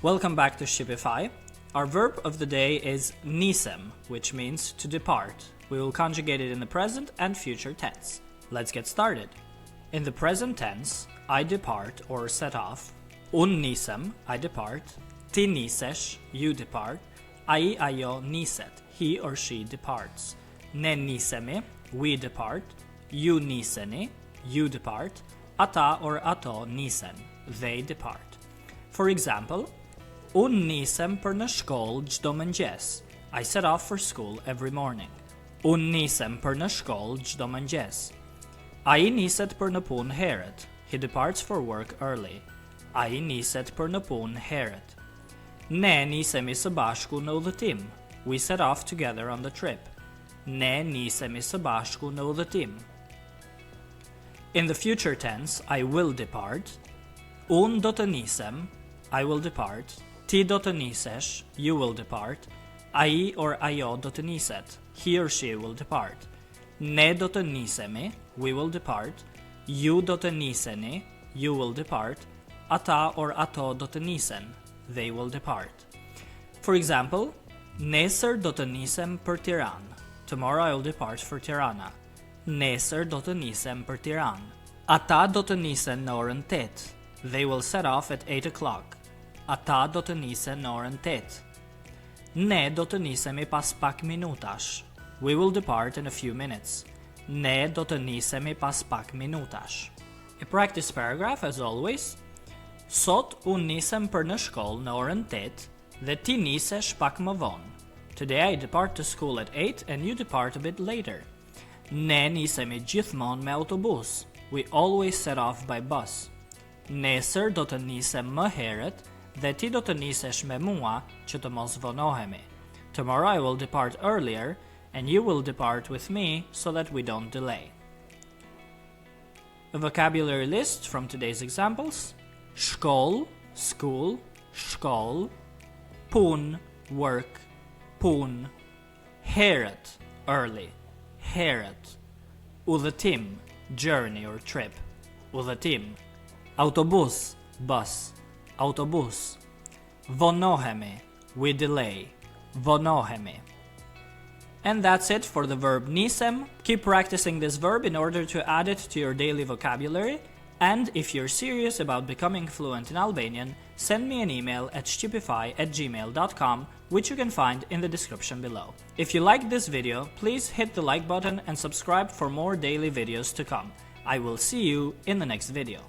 Welcome back to Shqipify. Our verb of the day is nisem, which means to depart. We will conjugate it in the present and future tense. Let's get started. In the present tense, I depart or set off. Un nisem, I depart. Ti nisesh, you depart. Ai ajo niset, he or she departs. Ne nisemi, we depart. Ju niseni, you depart. Ata or ato nisen, they depart. For example, Unë nisem për në shkollë çdo mëngjes. I set off for school every morning. Unë nisem për në shkollë çdo mëngjes. Ai niset për në punë herët. He departs for work early. Ai niset për në punë herët. Ne nisemi së bashku në udhëtim. We set off together on the trip. Ne nisemi së bashku në udhëtim. In the future tense, I will depart. Unë do të nisem. I will depart. Ti do të nisesh, you will depart. Ai or ajo do të niset, he or she will depart. Ne do të nisemi, we will depart. Ju do të niseni, you will depart. Ata or ato do të nisen, they will depart. For example, nesër do të nisem për Tiranë. Tomorrow I will depart for Tirana. Nesër do të nisem për Tiranë. Ata do të nisen në orën 8. They will set off at 8 o'clock. Ata do të nisen në orën 8. Ne do të nisemi pas pak minutash. We will depart in a few minutes. Ne do të nisemi pas pak minutash. A practice paragraph as always. Sot unë nisem për në shkollë në orën 8 dhe ti nisesh pak më vonë. Today I depart to school at 8 and you depart a bit later. Ne nisemi gjithmonë me autobus. We always set off by bus. Nesër do të nisem më herët dhe ti do të nisesh me mua që të mos vonohemi. Tomorrow I will depart earlier and you will depart with me so that we don't delay. A vocabulary list from today's examples. Shkoll, school, shkoll. Pun, work, pun. Herët, early, herët. Udhëtim, journey or trip, udhëtim. Autobus, bus, autobus. Vonohemi, we delay, vonohemi. And that's it for the verb nisem. Keep practicing this verb in order to add it to your daily vocabulary. And if you're serious about becoming fluent in Albanian, send me an email at shqipify@gmail.com, which you can find in the description below. If you liked this video, please hit the like button and subscribe for more daily videos to come. I will see you in the next video.